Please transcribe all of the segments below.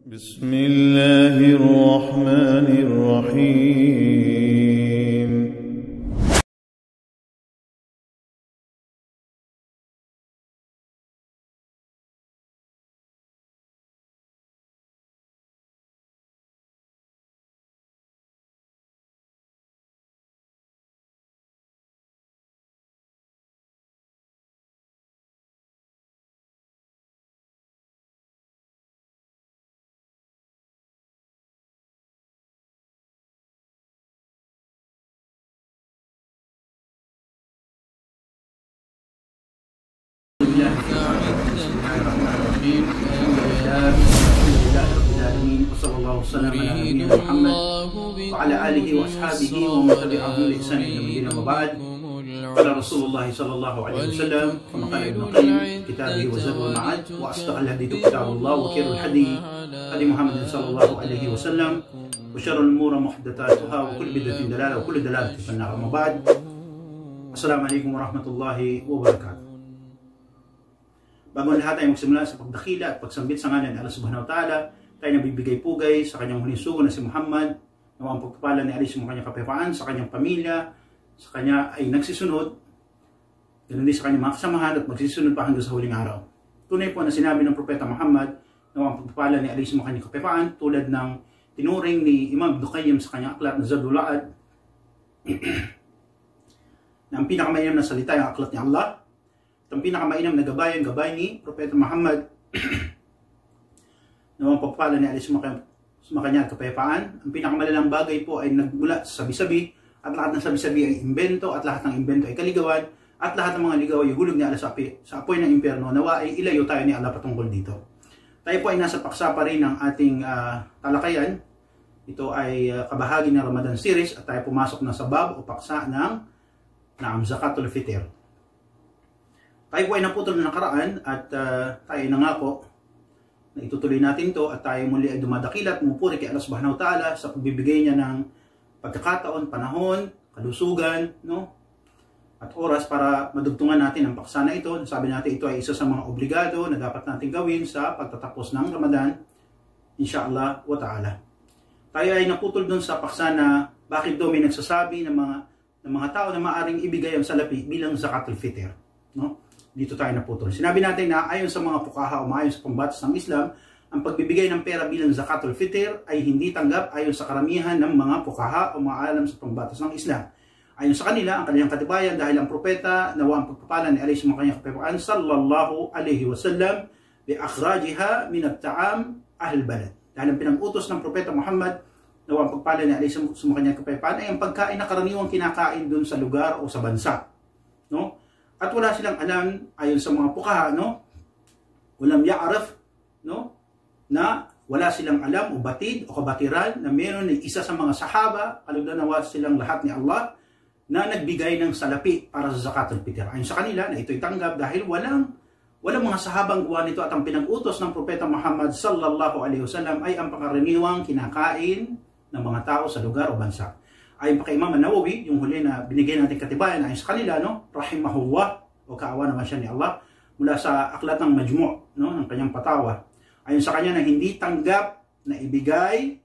بسم الله الرحمن الرحيم. وصلى الله وسلم على نبينا محمد وعلى آله وأصحابه ومن تبعهم بإحسان إلى يوم الدين. وبعد، قال رسول الله صلى الله عليه وسلم كما قال ابن القيم في كتابه وزاد المعاد: وأصدق الهدي كتاب الله وخير الهدي هدي محمد صلى الله عليه وسلم وشر الأمور محدثاتها وكل بدعة ضلالة وكل ضلالة في النار. أما بعد، السلام عليكم ورحمة الله وبركاته. Bago ang lahat ay magsimula sa pagdakila at pagsambit sa ngalan ni Allah Subhanahu wa Ta'ala, tayo nabibigay-pugay sa kanyang huling sugo na si Muhammad, na ang pagpapala ni Allah sa kanyang kapayapaan, sa kanyang pamilya, sa kanya ay nagsisunod, ganoon din sa kanyang mga kasamahan at magsisunod pa hanggang sa huling araw. Tunay po na sinabi ng Propeta Muhammad na ang pagpapala ni Allah sa kanyang kapayapaan, tulad ng tinuring ni Imam Ibn Qayyim sa kanyang aklat na Zadul Ma'ad, na ang pinakamainam na salita ay ang aklat ni Allah. Ang pinakamainam na gabay ni Propeta Muhammad na ang pagpapala ni Allah sa kanya at kapayapaan. Ang pinakamalalang bagay po ay nagmula sa sabi-sabi, at lahat ng sabi-sabi ay imbento, at lahat ng imbento ay kaligawan, at lahat ng mga ligaw ay hulog ni Allah sa apoy ng impyerno. Nawa ay ilayo tayo ni Allah patungkol dito. Tayo po ay nasa paksa pa rin ng ating talakayan. Ito ay kabahagi ng Ramadan series at tayo pumasok na sa bab o paksa ng Zakatul Fitr. Tayo po ay naputol na nakaraan at tayo ay nangako na itutuloy natin to at tayo muli ay dumadakila at mupuri kay Allah Subhanahu wa Ta'ala sa pagbibigay niya ng pagkakataon, panahon, kalusugan, no? At oras para madugtungan natin ang paksa na ito. Sabi natin ito ay isa sa mga obligado na dapat natin gawin sa pagtatapos ng Ramadan, inshallah wa ta'ala. Tayo ay naputol dun sa paksa na bakit daw may nagsasabi ng mga tao na maaring ibigay ang salapi bilang Zakatul Fitr, no? Dito tayo naputol. Sinabi natin na ayon sa mga fuqaha o ayon sa pambatas ng Islam, ang pagbibigay ng pera bilang Zakatul Fitr ay hindi tanggap ayon sa karamihan ng mga fuqaha o maalam sa pambatas ng Islam. Ayon sa kanila, ang kanilang katibayan dahil ang propeta nawa ang pagpapala ni Allah sa mga kanyang kapayapaan sallallahu alaihi wasallam bi akhrajiha min at-ta'am ahl balad. Dahil ang pinag-utos ng propeta Muhammad nawa ang pagpapala ni Allah sa mga kanyang kapayapaan ay ang pagkain na karaniwang kinakain doon sa lugar o sa bansa, no? At wala silang alam ayon sa mga fuqaha, no? Walam ya'rif, no? Na wala silang alam o batid o kabatiran na meron ng isa sa mga sahaba, kalugdan-nawa silang lahat ni Allah, na nagbigay ng salapi para sa Zakatul Fitr. Ayon sa kanila na ito'y tanggap dahil walang mga sahabang gawa nito at ang pinag-utos ng Propeta Muhammad sallallahu alaihi wasallam ay ang pangkaraniwang kinakain ng mga tao sa lugar o bansa. Ayon pa kay Imam Nawawi, yung huli na binigay natin katibayan ayon sa kanila, no? Rahimahullah, o kaawa naman siya ni Allah, mula sa aklat ng Majmu', no? Ng kanyang patawa. Ayon sa kanya na hindi tanggap na ibigay,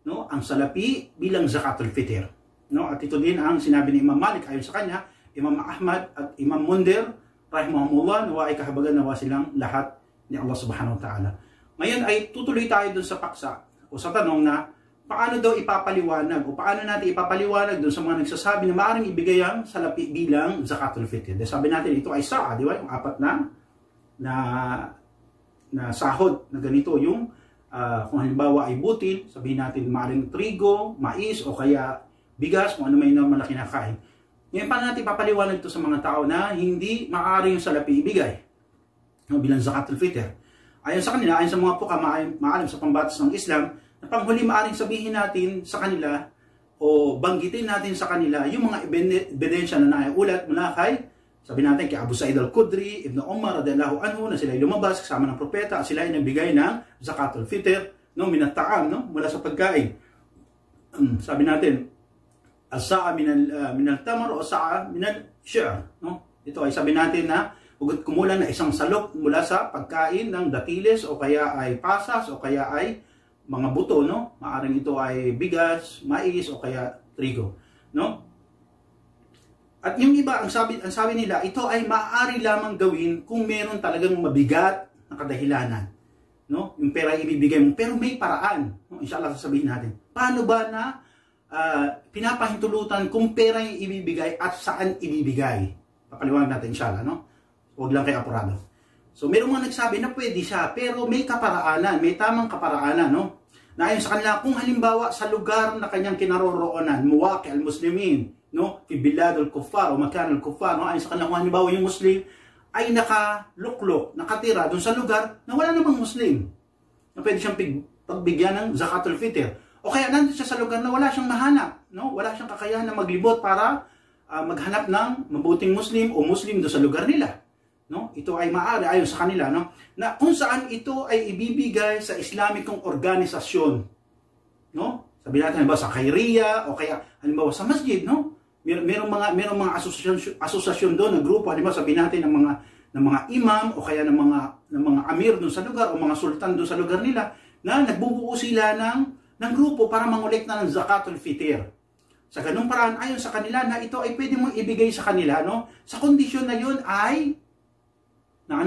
no, ang salapi bilang Zakatul Fitr, no? At ito din ang sinabi ni Imam Malik ayon sa kanya, Imam Ahmad at Imam Mundir rahimahumullah, nawa ay kahabagan nawa silang lahat ni Allah Subhanahu wa Ta'ala. Ngayon ay tutuloy tayo dun sa paksa o sa tanong na paano daw ipapaliwanag o paano natin ipapaliwanag doon sa mga nagsasabi na maaaring ibigay ang salapi bilang Zakatul Fitr. Dahil sabi natin ito ay sa'a, di ba? Yung apat na sahod na ganito yung kung halimbawa ay butil, sabihin natin maaaring trigo, mais o kaya bigas, kung ano may normal na kinakain. Ngayon, paano natin ipapaliwanag ito sa mga tao na hindi maaari yung salapi ibigay bilang Zakatul Fitr? Ayon sa kanila, ayon sa mga puka maalam sa pambatas ng Islam, na panghuli maaring sabihin natin sa kanila o banggitin natin sa kanila yung mga ebidensya na naiulat mula kay, sabi natin, kay Abu Sa'id al-Khudri, Ibn Umar radhiyallahu anhu, na sila ay lumabas kasama ng propeta at sila ay nagbigay ng Zakatul Fitr, no, min at-ta'am, no, mula sa pagkain. Sabi natin, as-sa'a min al-tamar o as-sa'a min al-shi'r, no? Ito ay sabi natin na ugat kumulang na isang salok mula sa pagkain ng datiles o kaya ay pasas o kaya ay mga buto, no? Maaring ito ay bigas, mais o kaya trigo, no? At yung iba, ang sabi nila, ito ay maaari lamang gawin kung meron talagang mabigat na kadahilanan, no? Yung pera ibibigay mo, pero may paraan, no? Inshallah sasabihin natin. Paano ba na pinapahintulutan kung pera yung ibibigay at saan ibibigay? Papaliwanag natin inshallah, no? Huwag lang kayo apurado. So, meron mga nagsabi na pwede siya, pero may kaparaanan, may tamang kaparaanan, no? Na ayon sa kanila, kung halimbawa sa lugar na kanyang kinaroroonan, muwaqi al-muslimin, no? Fi bilad al-kuffar o makan al-kuffar, no? Ayon sa kanila, kung halimbawa yung Muslim ay nakaluklok, nakatira doon sa lugar na wala namang Muslim, na pwede siyang pagbigyan ng zakatul fitr. O kaya nandun siya sa lugar na wala siyang mahanap, no? Wala siyang kakayahan na maglibot para maghanap ng mabuting Muslim o Muslim doon sa lugar nila. No? Ito ay maaari ayon sa kanila, no? Na kung saan ito ay ibibigay sa Islamikong organisasyon, no? Sabi natin halimbawa sa Khairiyya o kaya halimbawa sa masjid, no? Merong mga asosasyon doon, na grupo, halimbawa sabi natin ng mga imam o kaya ng mga amir doon sa lugar o mga sultan doon sa lugar nila na nagbubuo sila ng grupo para mangolekta ng zakatul fitr. Sa ganung paraan ayon sa kanila na ito ay pwede mong ibigay sa kanila, no? Sa kondisyon na yun ay na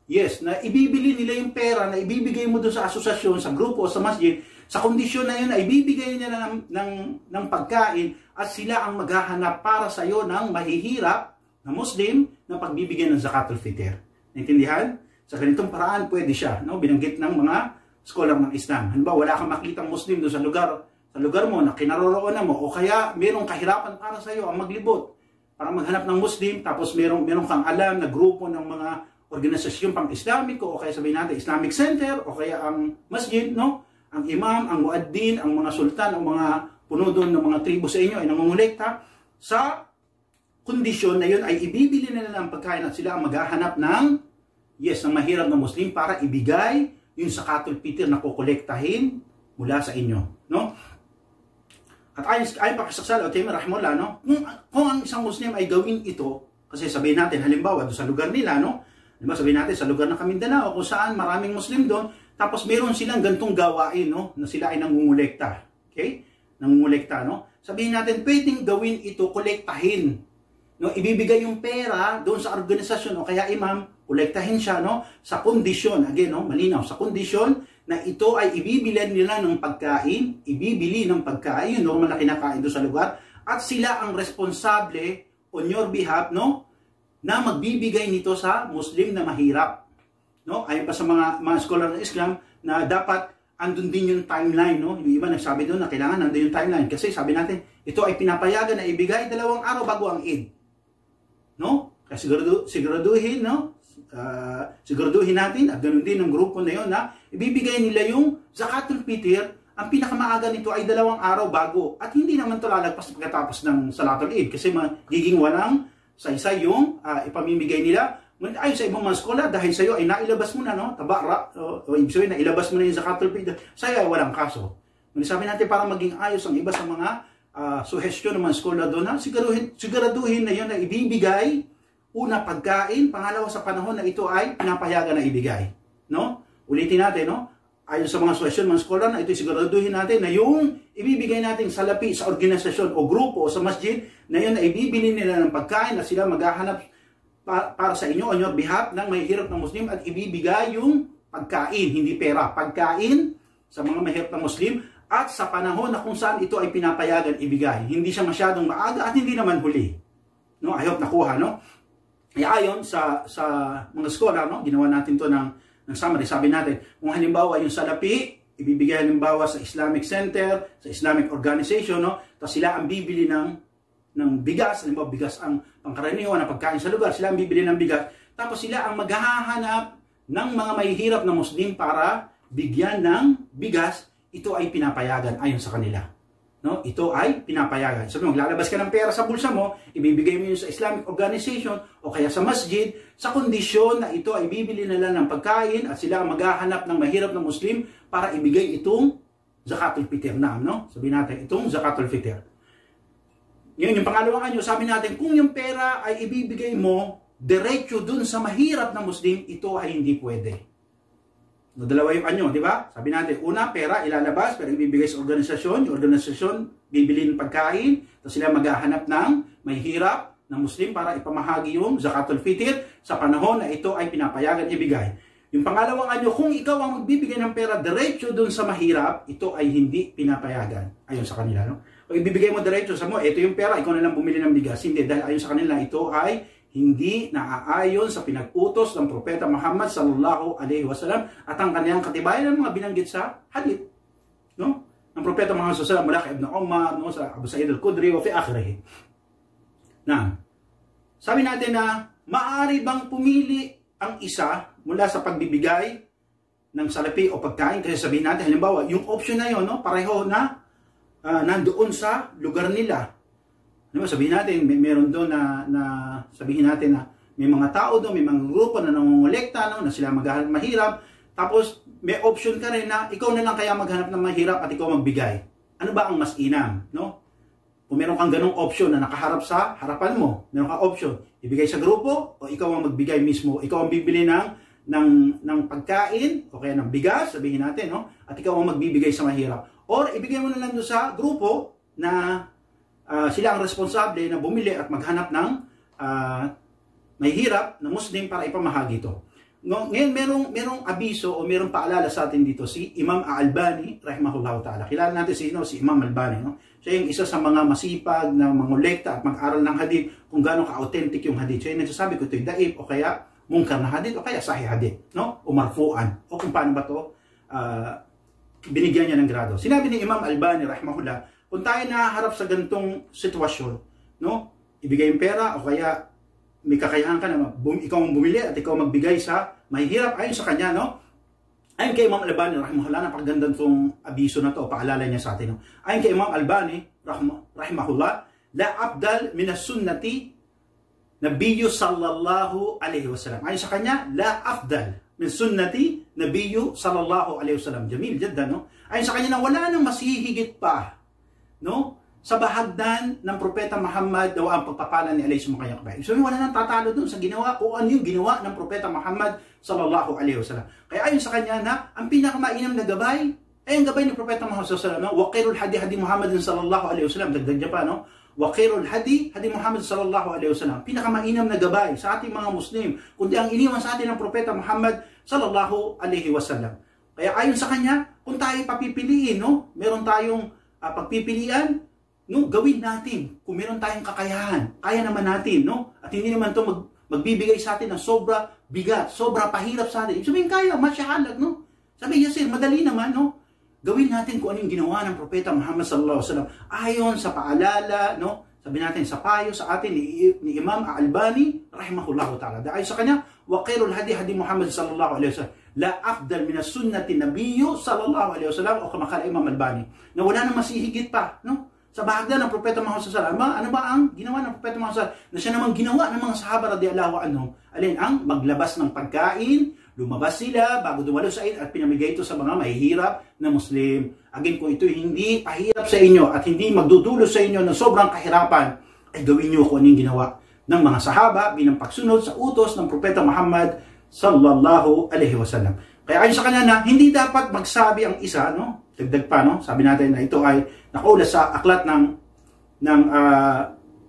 yes, na ibibili nila yung pera na ibibigay mo doon sa asosasyon, sa grupo o sa masjid, sa kondisyon na yun na ibibigay nila ng pagkain at sila ang maghahanap para sa iyo ng mahihirap na Muslim na pagbibigyan ng zakatul fitr. Naintindihan? Sa ganitong paraan pwede siya, no? Binanggit ng mga scholar ng Islam. Halimbawa, wala kang makitang Muslim doon sa lugar mo na kinaroroonan mo o kaya merong kahirapan para sa iyo ang maglibot para maghanap ng Muslim, tapos merong kang alam na grupo ng mga organisasyon pang-Islamiko o kaya sabihin natin Islamic Center o kaya ang masjid, no? Ang imam, ang muaddin, ang mga sultan o mga puno doon ng mga tribo sa inyo ay nangungulekta. Sa kondisyon na yun ay ibibili nila ng pagkain at sila ang maghahanap ng mahirap na Muslim para ibigay yung zakatul fitr na kukolektahin mula sa inyo, no? At ayon pa kay Saksal o Taimir rahimahullah, no? Kung ang isang Muslim ay gawin ito, kasi sabihin natin halimbawa doon sa lugar nila, no? Diba, sabihin natin sa lugar ng Mindanao kung saan maraming Muslim doon, tapos meron silang gantong gawain, no? Na sila ay nangungulekta. Okay? Nangungulekta, no? Sabihin natin, pwedeng gawin ito, kolektahin. No? Ibibigay yung pera doon sa organisasyon o kaya imam, kolektahin siya, no? Sa kondisyon, again, no? Malinaw, sa kondisyon na ito ay ibibilhan nila ng pagkain, ibibili ng pagkain, yung normal na kinakain doon sa lugar, at sila ang responsable on your behalf, no? Na magbibigay nito sa Muslim na mahirap, no? Ayon pa sa mga scholar ng Islam na dapat andun din yung timeline, no? Yung iba nagsabi doon na kailangan andun yung timeline kasi sabi natin ito ay pinapayagan na ibigay 2 araw bago ang Eid, no? Kasi siguraduhin, no? Siguraduhin natin at ganoon din ng grupo na yon na ibibigay nila yung zakatul fitr. Ang pinakamaaga nito ay 2 araw bago at hindi naman ito lalagpas pagkatapos ng salatul Eid kasi magiging walang sa yung ipamimigay nila. Ayon sa ibang mga skola, dahil sa iyo ay nailabas mo na, no? Tabara, o ibig sabihin, nailabas mo na yung zakatul fitr, sa iyo ay walang kaso. Sabi natin para maging ayos ang iba sa mga suhestyon ng mga skola doon, na siguraduhin na yun na ibibigay, una pagkain, pangalawa sa panahon na ito ay pinapayagan na ibigay. No? Ulitin natin, no? Ayon sa mga suhestyon, mga skola, na ito siguraduhin natin na yung ibibigay natin salapi sa organisasyon o grupo o sa masjid, na yun na ibibili nila ng pagkain na sila maghahanap para sa inyo on your behalf ng mahihirap na Muslim at ibibigay yung pagkain, hindi pera, pagkain sa mga mahihirap na Muslim at sa panahon na kung saan ito ay pinapayagan ibigay. Hindi siya masyadong maaga at hindi naman huli. No? I hope nakuha, no? Ayon sa mga scholar, no? Ginawa natin to ng summary. Sabi natin, kung halimbawa yung salapi, ibibigay halimbawa sa Islamic Center, sa Islamic Organization, no? Tapos sila ang bibili ng bigas, halimbawa bigas ang pangkaraniwan na pagkain sa lugar, sila ang bibili ng bigas, tapos sila ang maghahanap ng mga mahihirap na Muslim para bigyan ng bigas, ito ay pinapayagan ayon sa kanila. No? Ito ay pinapayagan. Sabi mo, maglalabas ka ng pera sa bulsa mo, ibibigay mo yun sa Islamic Organization o kaya sa masjid, sa kondisyon na ito ay bibili nila ng pagkain at sila ang maghahanap ng mahirap na Muslim para ibigay itong zakatul fitr na, no? Sabi natin, itong zakatul fitr. Yun, yung pangalawang anyo, sabi natin, kung yung pera ay ibibigay mo diretso dun sa mahirap na Muslim, ito ay hindi pwede. No, dalawa yung anyo, di ba? Sabi natin, una, pera ilalabas, pero ibibigay sa organisasyon. Yung organisasyon, bibili ng pagkain, tapos sila maghahanap ng may hirap ng Muslim para ipamahagi yung Zakatul Fitr sa panahon na ito ay pinapayagan ibigay. Yung pangalawang anyo, kung ikaw ang magbibigay ng pera diretso dun sa mahirap, ito ay hindi pinapayagan. Ayon sa kanila, no? Kung ibibigay mo diretso sa mo, ito yung pera, ikaw na lang bumili ng bigas. Hindi, dahil ayon sa kanila, ito ay hindi naaayon sa pinag-utos ng Propeta Muhammad sallallahu alaihi wasallam at ang kanyang katibayan ng mga binanggit sa hadith, no? Ng Propeta Muhammad sallallahu alaihi wasallam, mula kay Ibn Umar, no, sa Abu Sa'id al-Khudri wa fi akhirih. Na, sabi natin na maaari bang pumili ang isa mula sa pagbibigay ng salapi o pagkain? Kasi sabihin natin, halimbawa, yung option na yun, no, pareho na nandoon sa lugar nila. Diba, sabihin natin, meron doon na sabihin natin na may mga tao doon, may mga grupo na nangongolekta, no, na sila maghahanap mahirap. Tapos, may option ka rin na ikaw na lang kaya maghanap ng mahirap at ikaw magbigay. Ano ba ang mas inam? No? Kung meron kang ganong option na nakaharap sa harapan mo, meron kang option, ibigay sa grupo o ikaw ang magbigay mismo. Ikaw ang bibili ng pagkain o kaya ng bigas, sabihin natin, no? At ikaw ang magbibigay sa mahirap. Or ibigay mo na lang doon sa grupo na sila ang responsable na bumili at maghanap ng may hirap na Muslim para ipamahagi ito. Ngayon, merong abiso o merong paalala sa atin dito si Imam Al-Albani, rahimahullahu ta'ala. Kilala natin si Imam Al-Albani. No? Siya yung isa sa mga masipag na mangolekta at mag-aral ng hadith kung gaano ka-authentic yung hadith. Siya yung nagsasabi ko ito'y daib o kaya mungkar na hadith o kaya sahih hadith. No? O marfu'an. O kung paano ba ito binigyan niya ng grado. Sinabi ni Imam Al-Albani, rahimahullah, kung tayo nahaharap sa ganitong sitwasyon, no? Ibigay yung pera o kaya may kakayahan ka na ikaw ang bumili at ikaw magbigay sa mahihirap ayon sa kanya, no? Ayon kay Imam Albani, rahimahullah, napakaganda itong abiso na to, paalala niya sa atin, no? Ayon kay Imam Albani, rahimahullah, la afdal min as-sunnati nabiyyu sallallahu alaihi wasallam. Ayon sa kanya, la afdal min sunnati nabiyyu sallallahu alaihi wasallam. Jamil jaddan, no? Ayon sa kanya na wala nang masihigit pa, no, sa bahagdan ng Propeta Muhammad daw ang pagpapala ni alayhi sumakayang kabayan. So wala nang tatalo dun sa ginawa o ano yung ginawa ng Propeta Muhammad sallallahu alaihi wasallam. Kaya ayon sa kanya na ang pinakamainam na gabay ay ang gabay ni Propeta Muhammad sallallahu alaihi wasallam. Wa khairul hadi hadi Muhammadin sallallahu alaihi wasallam. Dagdag niya pa, no? Wa khairul hadi hadi Muhammad sallallahu alaihi wasallam. Pinakamainam na gabay sa ating mga Muslim kundi ang iniwan sa atin ng Propeta Muhammad sallallahu alaihi wasallam. Kaya ayon sa kanya, kung tayo papipiliin, no, meron tayong pagpipilian, no, gawin natin. Kung meron tayong kakayahan, kaya naman natin, no? At hindi naman ito magbibigay sa atin ng sobra bigat, sobra pahirap sa atin. Ibig sabihin kaya, masyahalag, no? Sabi Yasir, madali naman, no? Gawin natin kung ano yung ginawa ng Propeta Muhammad sallallahu alaihi wasallam. Ayon sa paalala, no? Sabi natin, sa payo sa atin ni Imam Al-Albani, rahimahullahu ta'ala. Dahil sa kanya, wa khairul hadi hadi Muhammad sallallahu alaihi wasallam. La afdal min as-sunnati nabiyyu sallallahu alaihi wasallam, o kama kala Imam Al-Albani, na wala nang masihigit pa, no? Sa bahagdan ng Propeta Muhammad sallallahu alaihi wasallam. Ano ba ang ginawa ng Propeta Muhammad sallallahu alaihi wasallam? Na siya naman ginawa ng mga sahaba radhiyallahu anhum. Alin ang maglabas ng pagkain, lumabas sila bago dumalo sa Eid at pinamigay ito sa mga mahihirap na Muslim. Again, kung ito hindi pahirap sa inyo at hindi magdudulo sa inyo ng sobrang kahirapan, ay gawin niyo kung ano yung ginawa ng mga sahaba bilang pagsunod sa utos ng Propeta Muhammad sallallahu alaihi wasallam. Kaya ayon sa kanya na hindi dapat magsabi ang isa, no? Dagdag pa, no? Sabi natin na ito ay nakaulat sa aklat ng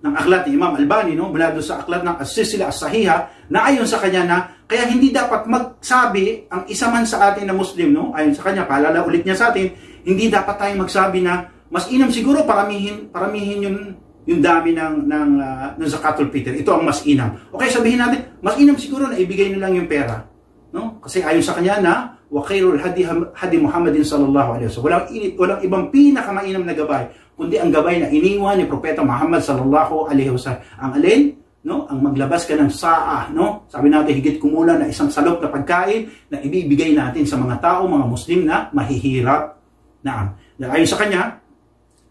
aklat ni Imam Albani, no? Mula doon sa aklat ng As-Silsilah As-Sahiha, na ayon sa kanya na kaya hindi dapat magsabi ang isa man sa atin na Muslim, no? Ayon sa kanya, paalala ulit niya sa atin, hindi dapat tayo magsabi na mas inam siguro paramihin yung dami ng Zakatul Fitr. Ito ang mas inam. Okay, sabihin natin, mas inam siguro na ibigay na lang yung pera, no? Kasi ayon sa kanya na wa khairul hadi Muhammadin sallallahu alaihi wasallam. Walang ibang pinakamainam na gabay kundi ang gabay na iniwan ni Propeta Muhammad sallallahu alaihi wasallam. Ang alin, no? Ang maglabas ka ng saa, no? Sabi natin higit kumulang na isang salop na pagkain na ibibigay natin sa mga tao, mga Muslim na mahihirap. Naam. Ayon sa kanya,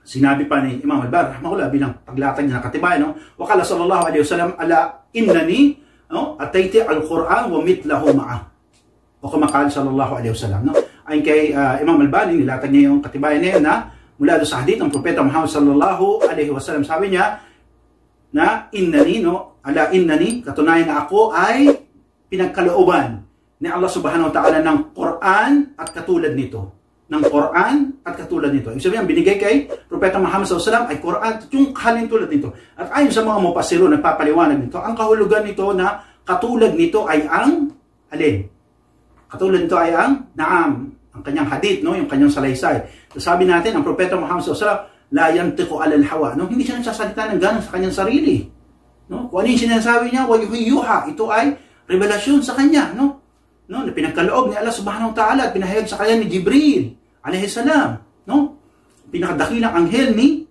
sinabi pa ni Imam Al-Albani rahimahullah bilang paglatag niya ng katibayan, no? Wa qala sallallahu alaihi wasallam ala innani, no, ataiti al-Quran wa mithlahu ma'a. O kumakal sallallahu alaihi wasallam, no? Ayon kay Imam Al-Albani, nilatag niya yung katibayan na yun na mula doon sa hadith ng Propeta Muhammad sallallahu alaihi wasallam. Sabi niya, na innani, no? Ala innani, katunayan na ako ay pinagkalooban ni Allah subhanahu wa ta'ala ng Quran at katulad nito. Ng Quran at katulad nito. Ibig sabihin, binigay kay Propeta Muhammad SAW ay Quran at yung halin tulad nito. At ayon sa mga mupasiro, nagpapaliwanag nito, ang kahulugan nito na katulad nito ay ang alin? Katulad nito ay ang naam, ang kanyang hadith, no? Yung kanyang salaysay. So, sabi natin, ang Propeta Muhammad SAW, la yantiqu alal hawa. No? Hindi siya nagsasalita ng ganon sa kanyang sarili. No? Kung ano yung sinasabi niya, wa yuha. Ito ay revelasyon sa kanya. No? No? Na pinagkaloob ni Allah subhanahu wa ta'ala at pinahayag sa kanya ni Jibril alayhi salam. No? Pinakadakilang anghel ni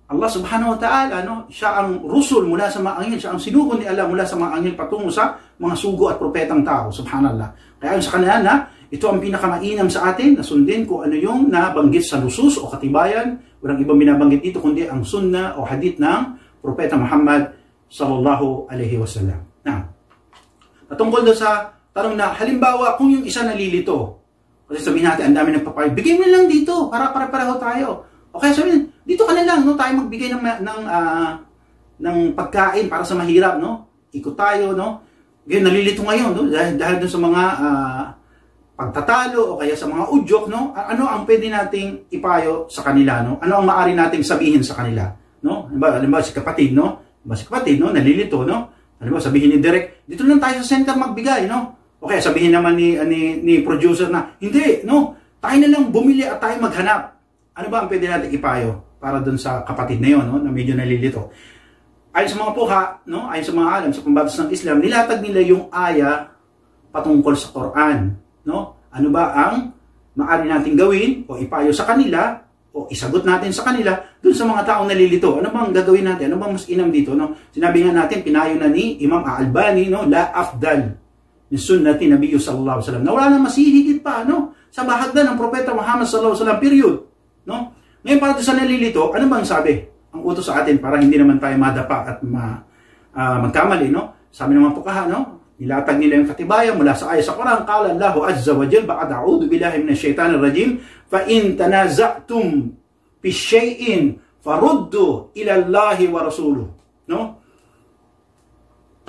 Allah subhanahu wa ta'ala. No? Siya ang rusul mula sa mga anghel. Siya ang sinugo ni Allah mula sa mga anghel patungo sa mga sugo at propetang tao. Subhanallah. Kaya sa kanila na ito ang pinakamainam sa atin na sundin kung ano yung nabanggit sa lusus o katibayan. Walang ibang binabanggit dito kundi ang sunnah o hadith ng Propeta Muhammad sallallahu alaihi wasallam. Now, patungkol doon sa tanong na halimbawa kung yung isa nalilito, kasi sabihin natin ang dami nagpapayo, bigay mo lang dito para pareho tayo. O kaya sabihin, dito ka na lang, no, tayo magbigay ng pagkain para sa mahirap, no? Ikot tayo, no? Ngayon nalilito ngayon, no? Dahil doon sa mga pagtatalo o kaya sa mga udyok, no? Ano ang pwede nating ipayo sa kanila, no? Ano ang maaari nating sabihin sa kanila, no? Halimbawa si kapatid, no? Nalilito, no? Halimbawa sabihin ni Direk, dito lang tayo sa center magbigay, no? Okay, sabihin naman ni producer na, hindi, no? Tayo na lang bumili at tayo maghanap. Ano ba ang pwede nating ipayo para doon sa kapatid na yon, no? Na medyo nalilito. Ayon sa mga puha, no? Ayon sa mga alam sa pambatas ng Islam, nilatag nila yung aya patungkol sa Quran. No? Ano ba ang maaari nating gawin o ipayo sa kanila o isagot natin sa kanila dun sa mga taong nalilito? Ano bang gagawin natin? Ano bang mas inam dito? No? Sinabi nga natin, pinayo na ni Imam Al-Albani, no? La afdal min sunnati nabiyyu sallallahu alaihi wasallam. Na wala na masihigit pa, no? Sa bahagdan ng Propeta Muhammad sallallahu alaihi wasallam, period. No? Ngayon para sa nalilito, ano bang sabi? Ang utos sa atin para hindi naman tayo madapa at magkamali, no? Sabi ng mga pukaha, no? Nilatag nila yung katibayan mula sa ayat sa Quran. Qala Allahu azza wa jalla ba'd a'udhu billahi minash shaitanir rajim fa in tanaza'tum fi shay'in faruddu ila Allahi wa rasuluhu. No?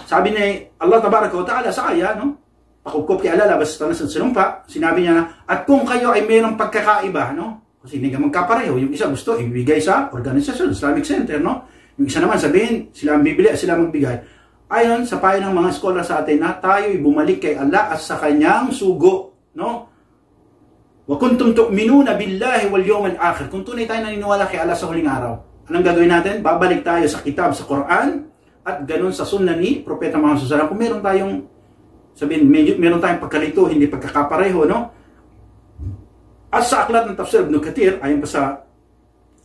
Sabi ni Allah tabaraka wa ta'ala sa ayat, no? Pakupkop kay Allah labas sa tanas ng sinumpa, sinabi niya na, at kung kayo ay mayroong pagkakaiba, no? Kasi hindi ka magkapareho, yung isa gusto ibigay sa organisasyon, Islamic Center, no? Yung isa naman sabihin, sila ang bibili at sila magbigay. Ayon sa payo ng mga scholar sa atin na tayo'y bumalik kay Allah at sa kanyang sugo, no? Wa kuntum tu'minuna billahi wal yawmil akhir. Kung tunay tayo naniniwala kay Allah sa huling araw, anong gagawin natin? Babalik tayo sa kitab, sa Quran, at ganun sa sunnah ni Propeta Muhammad sallallahu alaihi wasallam. Kung meron tayong sabihin, meron tayong pagkalito, hindi pagkakapareho, no? At sa aklat ng Tafsir Ibn Kathir, ayon pa sa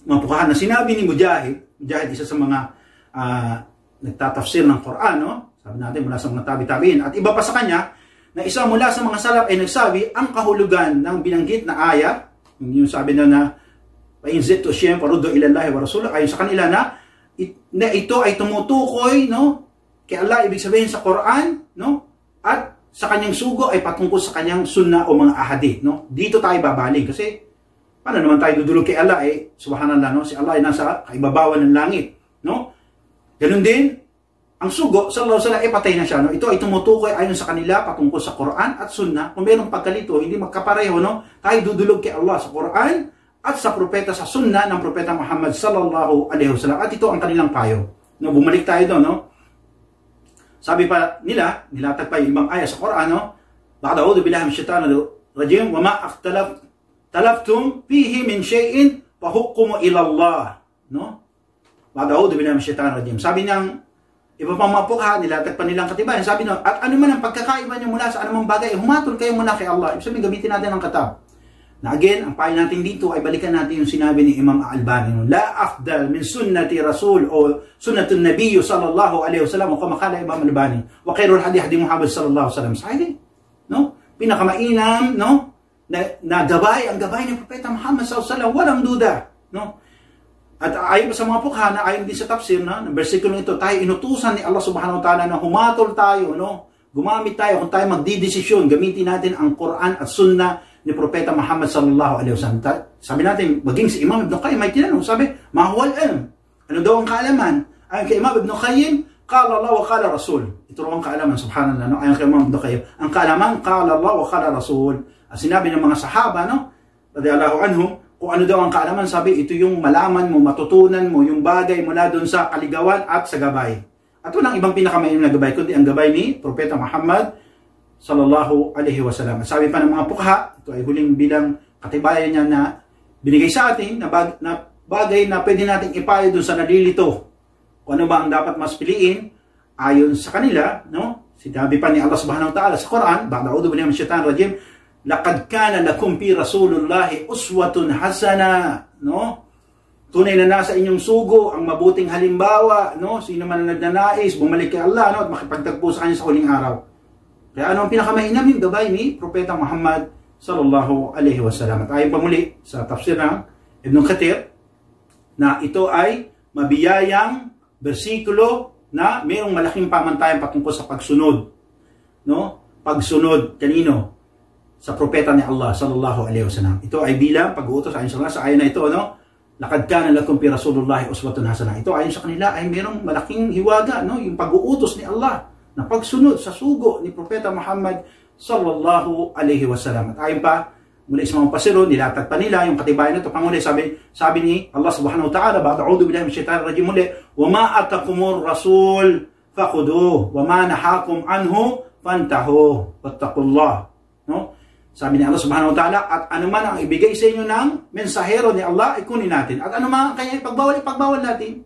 mga pukahan na sinabi ni Mujahid, isa sa mga nagtatafsir ng Quran, no? Sabi natin mula sa mga tabi-tabiin. At iba pa sa kanya, na isa mula sa mga salaf ay nagsabi, ang kahulugan ng binanggit na aya, yung sabi na painzit to siyem, parudo ilallahi wa rasulullah, ayon sa kanila na ito ay tumutukoy, no? Kay Allah, ibig sabihin sa Quran, no? At sa kanyang sugo ay patungkol sa kanyang sunnah o mga ahadith, no? Dito tayo babalik kasi paano naman tayo dudulog kay Allah, subhanallah, no? Si Allah ay nasa kaibabawan ng langit, no? Ganun din, ang sugo, sallallahu alaihi wasallam, patay na siya, no? Ito ay tumutukoy ayon sa kanila patungkol sa Quran at sunnah. Kung mayroong pagkalito, hindi magkapareho, no? Tayo dudulog kay Allah sa Quran at sa propeta, sa sunnah ng Propeta Muhammad sallallahu alaihi wasallam. At ito ang kanilang payo. No? Bumalik tayo doon, no? Sabi pa nila, nilatag pa yung ibang ayat sa Quran, no? Ba'd a'udhu billahi minash shaitanir rajim wa ma talaftum fihi min shay'in fa hukmuhu ila Allah, no? Ba'd a'udhu billahi minash shaitanir rajim. Sabi niyang iba pang mga pukha, nilatag pa nilang katibayan. Sabi nyo, at ano man ang pagkakaiba nyo mula sa anumang bagay, humatol kayo muna kay Allah. Ibig sabihin, gamitin natin ang katab. Na again, ang payo natin dito ay balikan natin yung sinabi ni Imam Al-Albani. La afdal min sunnati rasul o sunnatun nabiyyu sallallahu alaihi wasallam o kamakala Imam Al-Albani. Wa khairul hadi hadi Muhammad sallallahu alaihi wasallam. Sahili, no? Pinakamainam, no? Na gabay, ang gabay ni Propeta Muhammad sallallahu alaihi wasallam, walang duda, no? At ayon sa mga pukha na ayon din sa tafsir, na versikulo ito, tayo inutusan ni Allah subhanahu wa ta'ala na humatol tayo, no? Gumamit tayo kung tayo magdidesisyon, gamitin natin ang Quran at Sunnah ni Propeta Muhammad sallallahu alaihi wasallam. Sabi natin, maging si Imam Ibn Qayyim ay tinanong, sabi, ma huwa al-ilm? Ano daw ang kaalaman? Ayon kay Imam Ibn Qayyim, qala Allah wa qala Rasul. Ito rin ang kaalaman, subhanallah, no? Ayon kay Imam Ibn Qayyim, ang kaalaman, qala Allah wa qala Rasul. At sinabi ng mga sahaba, no? Radiyallahu anhum, kung ano daw ang kaalaman, sabi, ito yung malaman mo, matutunan mo, yung bagay mula doon sa kaligawan at sa gabay. At walang ibang pinakamainam na gabay, kundi ang gabay ni Propeta Muhammad sallallahu alaihi wasallam. Sabi pa ng mga pukha, ito ay huling bilang katibayan niya na binigay sa atin na bagay na pwede nating ipayo doon sa nalilito. Kung ano ba ang dapat mas piliin ayon sa kanila, no? Sinabi pa ni Allah subhanahu wa ta'ala sa Quran, ba'da a'udhu billahi minash shaitanir rajim, laqad kana lakum fi rasulillahi uswatun hasana, no? Tunay na nasa inyong sugo ang mabuting halimbawa, no? Sino man ang nagnanais bumalik kay Allah, no? At makipagtagpo sa kanya sa huling araw. Kaya ano ang pinakamainam yung gabay ni Propeta Muhammad sallallahu alaihi wasallam. At ayon pa muli sa tafsir ng Ibn Kathir na ito ay mabiyayang bersikulo na mayroong malaking pamantayan patungkol sa pagsunod, no? Pagsunod kanino? Sa propeta ni Allah sallallahu alaihi wasallam. Ito ay bilang pag-uutos ayon sa ayon na ito, no? Laqad kana lakum fi rasulillahi uswatun hasanah. Ito ayon sa kanila ay mayroong malaking hiwaga, no? Yung pag-uutos ni Allah na pagsunod sa sugo ni Propeta Muhammad sallallahu alaihi wasallam. At ayon pa muli sa mga pasiro, nilatag pa nila yung katibayan nito. Panguli, sabi ni Allah subhanahu wa ta'ala, ba'da a'udhu billahi minash shaitanir rajim muli, wa ma atakumur rasul fakhuduh wa ma nahakum anhu fantahu wattaqullah, no? Sabi ni Allah subhanahu wa ta'ala, at anuman ang ibigay sa inyo ng mensahero ni Allah, ikunin natin. At anuman ang kanya ipagbawal natin,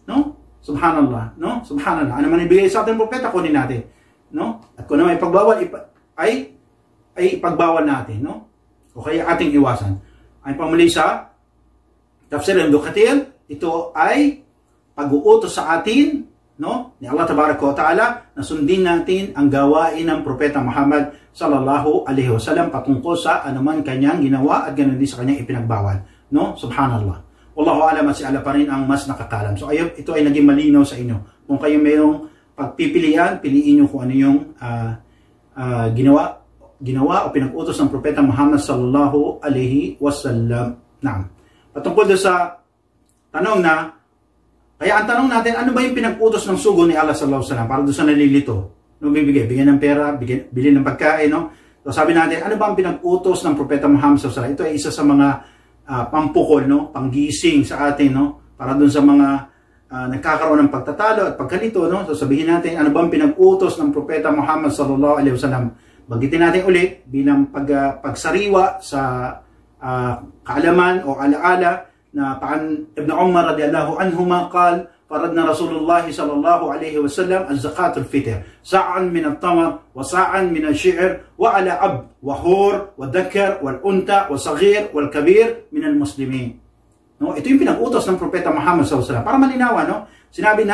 no? Subhanallah, no? Subhanallah. Anuman ibigay sa ating propeta, kunin natin, no? At kung naman ipagbawal ay ipagbawal natin, no? O kaya ating iwasan. Ay pamuli sa tafsir ng Ibn Kathir, ito ay pag-uutos sa atin, no? Ni Allah tabaraka wa ta'ala na sundin natin ang gawain ng Propeta Muhammad sallallahu alaihi wasallam patungkol sa anuman kanyang ginawa at ganoon din sa kanyang ipinagbawal, no? Subhanallah. Wallahu a'lam, at si Allah pa rin ang mas nakakalam. So ayun, ito ay naging malinaw sa inyo. Kung kayo mayroong pagpipilian, piliin nyo kung ano yung ginawa o pinag-utos ng Propeta Muhammad sallallahu alaihi wasallam. Naam. Patungkol doon sa tanong na, kaya ang tanong natin, ano ba yung pinag-utos ng sugo ni Allah sallallahu alaihi wasallam para doon sa nalilito? No, bigyan ng pera, bilhin ng pagkain, no? So sabi natin, ano ba ang pinag-utos ng Propeta Muhammad sallallahu alaihi wasallam? Ito ay isa sa mga pampukol, no? Panggising sa atin, no? Para doon sa mga nagkakaroon ng pagtatalo at pagkalito, no? So sabihin natin, ano ba ang pinag-utos ng Propeta Muhammad sallallahu alaihi wasallam? Bagitin natin ulit bilang pagsariwa sa kaalaman o alaala na paan Ibn Umar radiyallahu anhuma qal faradna Rasulullah sallallahu alaihi wasallam az-zakatul fitr sa'an min at-tamr wa sa'an min ash-shi'r wa ala abd wa hur wa dhakar wal unta wa saghir wal kabir min al-muslimin. No, ito yung pinag-utos ng Propeta Muhammad sallallahu alaihi wasallam para malinawan, no? Sinabi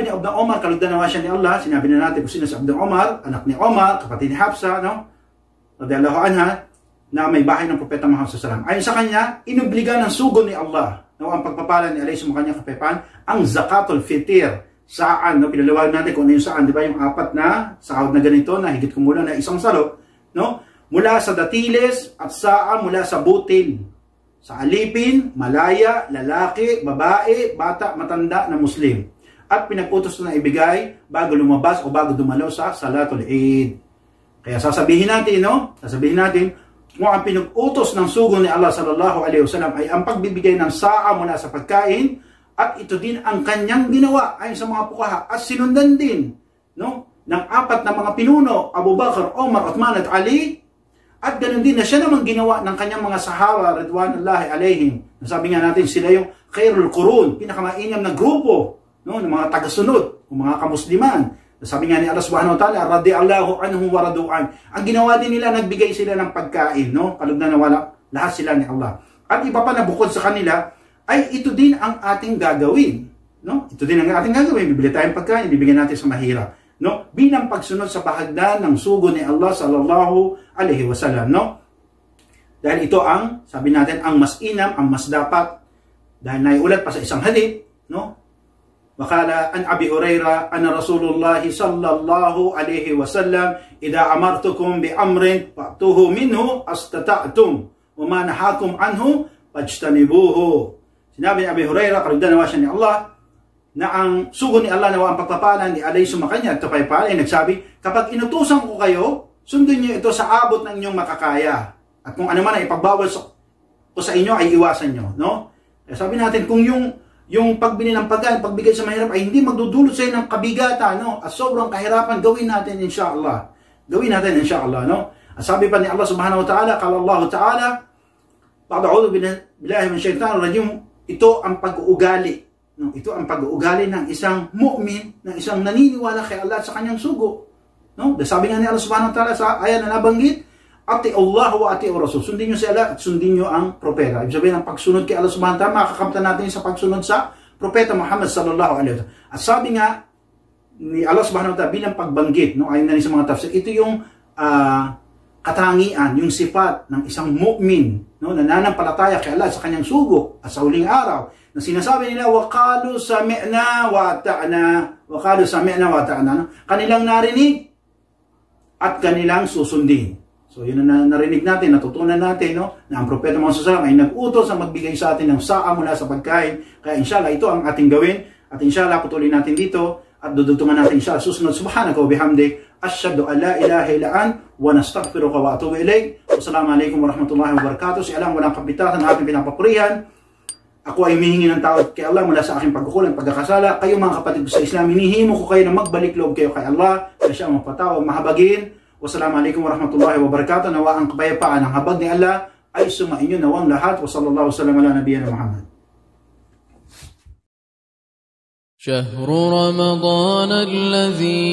ni Ibn Umar, kalugdan nawa siya ni Allah, sinabi na natin kung sino si Ibn Umar, anak ni Umar, kapatid ni Hafsa, no? Radiyallahu anha, na may bahay ng Propeta Muhammad sallallahu alaihi wasallam. Ayon sa kanya, inobliga ng sugo ni Allah, no, ang pagpapala ni alayhi sa kanyang kapayapaan, ang zakatul fitr. Saan, no? Pinaliwanag natin kung ano yung saan, di ba? Yung apat na sahod na ganito, na higit kumulang na isang salo, no? Mula sa datiles at saa mula sa butil. Sa alipin, malaya, lalaki, babae, bata, matanda na Muslim. At pinag-utos na ibigay bago lumabas o bago dumalaw sa Salatul Eid. Kaya sasabihin natin, no? Sasabihin natin, kung ang pinag-utos ng sugo ni Allah sallallahu alaihi wasallam ay ang pagbibigay ng saa mula sa pagkain, at ito din ang kanyang ginawa ayon sa mga pukaha at sinundan din, no, ng apat na mga pinuno, Abu Bakr, Umar, Uthman at Ali, at ganoon din na siya naman ginawa ng kanyang mga sahaba ridwanullahi alaihim. Nasabi nga natin sila yung khairul qurun, pinakamainam na grupo, no, ng mga tagasunod o mga kamusliman. Sabi nga ni Allah subhanahu wa ta'ala, radiyallahu anhum wa radu'an. Ang ginawa din nila, nagbigay sila ng pagkain, no? Kalugdan na wala, lahat sila ni Allah. At iba pa na bukod sa kanila, ay ito din ang ating gagawin, no? Ito din ang ating gagawin. Bibili tayong pagkain, bibigyan natin sa mahirap, no? Bilang pagsunod sa bahagdan ng sugo ni Allah sallallahu alaihi wasallam, no? Dahil ito ang, sabi natin, ang mas inam, ang mas dapat. Dahil naiulat pa sa isang hadith, no? وقال عن أبي هريرة أن رسول الله صلى الله عليه وسلم إذا أمرتكم بأمر فأتوه منه استطعتم وما نهاكم عنه فاجتنبوه. Sinabi ni Abi Hurairah, kalugdan nawa siya ni Allah, na ang sugo ni Allah nawa ang pagpapalan ni alay sumakanya at kapayapaan ay nagsabi, kapag inutusan ko kayo, sundin niyo ito sa abot ng inyong makakaya. At kung ano man ay ipagbawal ko sa inyo ay iwasan nyo. No? Sabi natin, kung yung pagbili ng pagkain, pagbigay sa mahirap ay hindi magdudulot sa ng kabigatan, no? At sobrang kahirapan, gawin natin inshallah. Gawin natin inshallah, no? At sabi pa ni Allah subhanahu wa ta'ala, kala Allah ta'ala, ba'da'udhu billahi min syaitan rajim, ito ang pag-uugali. No? Ito ang pag-uugali ng isang mu'min, ng isang naniniwala kay Allah sa kanyang sugo. No? Sabi nga ni Allah subhanahu wa ta'ala sa ayat na nabanggit, ati Allah wa ati Rasul. Sundin nyo si Allah at sundin nyo ang propeta. Ibig sabihin, ang pagsunod kay Allah subhanahu wa ta'ala, makakamtan natin sa pagsunod sa propeta Muhammad sallallahu alaihi wa sallam. At sabi nga ni Allah subhanahu wa ta'ala bilang pagbanggit, no, ayon na rin sa mga tafsir, ito yung katangian, yung sifat ng isang mu'min, no, nananampalataya kay Allah sa kanyang sugo at sa huling araw, na sinasabi nila, waqalu sami'na wa ata'na, waqalu sami'na wa ata'na, no? Kanilang narinig at kanilang susundin. So yun na narinig natin, natutunan natin, no, na ang propeta Muhammad sallallahu alaihi wasallam ay nag-utos na magbigay sa atin ng saa mula sa pagkain. Kaya inshallah ito ang ating gawin at inshallah patuloy natin dito at dudugtungan natin inshallah susunod. Subhanaka wa bihamdik, asyhadu an la ilaha illa anta wa nastaghfiruka wa atubu ilaik. Wassalamualaikum warahmatullahi wabarakatuh. Si alam walang kapitasan ng ating pinapapurihan. Ako ay humihingi ng tawad kay Allah mula sa aking pagkukulang, pagkakasala. Kayo mga kapatid ko sa Islam, hinihimo ko kayo na magbalik loob kayo kay Allah na siya ang mapatawa, mahabagin. Wassalamualaikum warahmatullahi wabarakatuh. Nawa ang kapayapaan ng habag ni Allah ay sumainyo nawang lahat. Wa sallallahu wasallam ala nabiyyina Muhammad. شهر رمضان الذي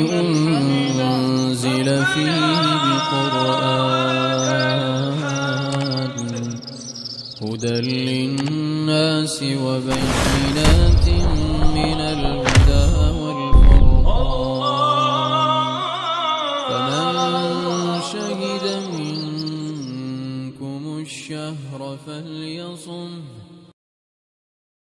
أنزل فيه القرآن هدى للناس وبينات من الهدى شهد منكم الشهر فليصم